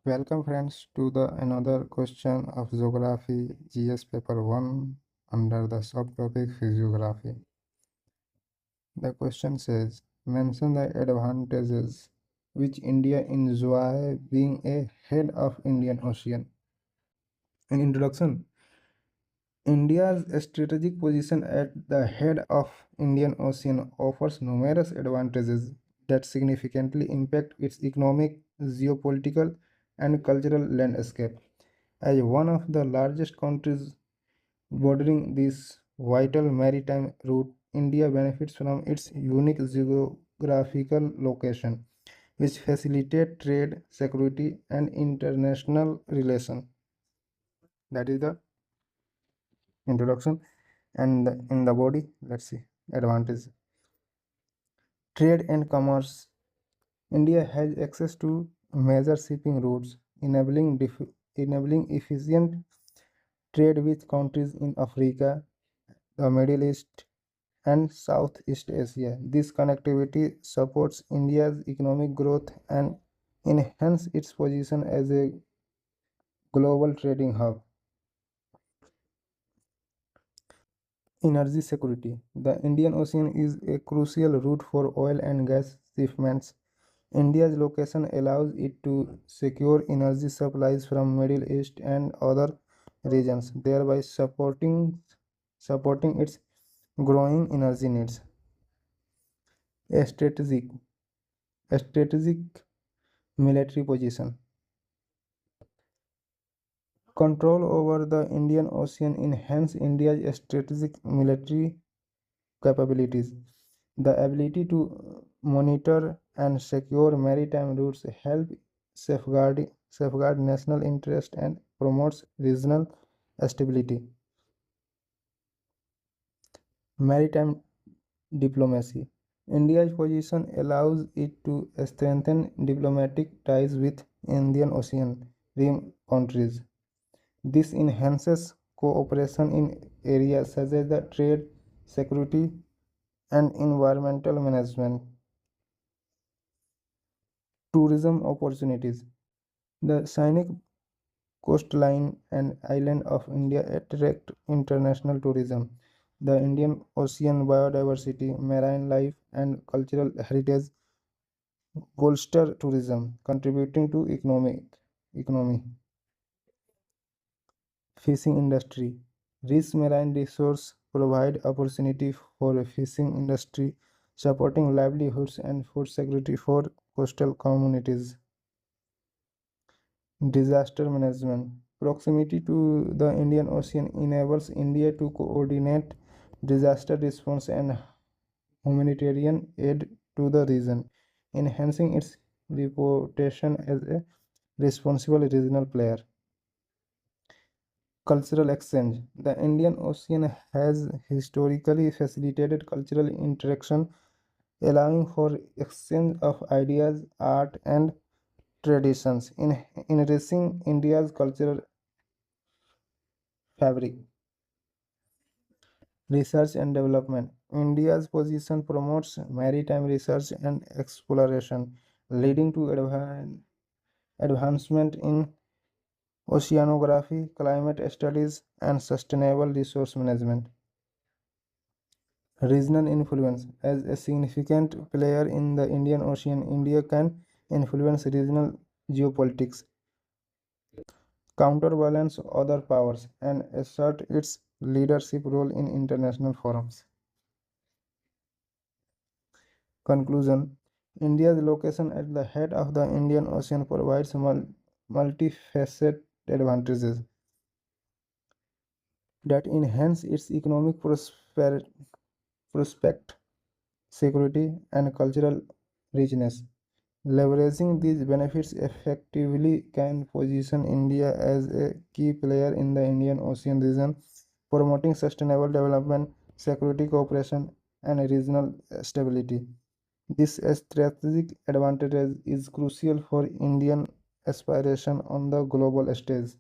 Welcome friends to the another question of Geography GS paper 1 under the subtopic Physiography. The question says, mention the advantages which India enjoy being a head of Indian Ocean. In introduction, India's strategic position at the head of Indian Ocean offers numerous advantages that significantly impact its economic, geopolitical, and cultural landscape. As one of the largest countries bordering this vital maritime route, India benefits from its unique geographical location, which facilitate trade, security, and international relations. That is the introduction. And in the body, let's see advantage. Trade and commerce. India has access to major shipping routes, enabling efficient trade with countries in Africa, the Middle East, and Southeast Asia. This connectivity supports India's economic growth and enhances its position as a global trading hub. Energy security. The Indian Ocean is a crucial route for oil and gas shipments. India's location allows it to secure energy supplies from Middle East and other regions, thereby supporting its growing energy needs. A strategic military position. Control over the Indian Ocean enhance India's strategic military capabilities. The ability to monitor and secure maritime routes help safeguard national interest and promotes regional stability. Maritime diplomacy. India's position allows it to strengthen diplomatic ties with Indian Ocean rim countries. This enhances cooperation in areas such as the trade, security, and environmental management. Tourism opportunities. The scenic coastline and island of India attract international tourism. The Indian Ocean biodiversity, marine life, and cultural heritage bolster tourism, contributing to economy. Fishing industry. Rich marine resources provide opportunity for a fishing industry, supporting livelihoods and food security for coastal communities. Disaster management. Proximity to the Indian Ocean enables India to coordinate disaster response and humanitarian aid to the region, enhancing its reputation as a responsible regional player. Cultural exchange. The Indian Ocean has historically facilitated cultural interaction, allowing for exchange of ideas, art, and traditions, in enriching India's cultural fabric. Research and development. India's position promotes maritime research and exploration, leading to advancement in oceanography, climate studies, and sustainable resource management. Regional influence. As a significant player in the Indian Ocean, India can influence regional geopolitics, counterbalance other powers, and assert its leadership role in international forums. Conclusion. India's location at the head of the Indian Ocean provides multifaceted advantages that enhance its economic prospect, security, and cultural richness. Leveraging these benefits effectively can position India as a key player in the Indian Ocean region, promoting sustainable development, security cooperation, and regional stability. This strategic advantage is crucial for Indian aspiration on the global stage.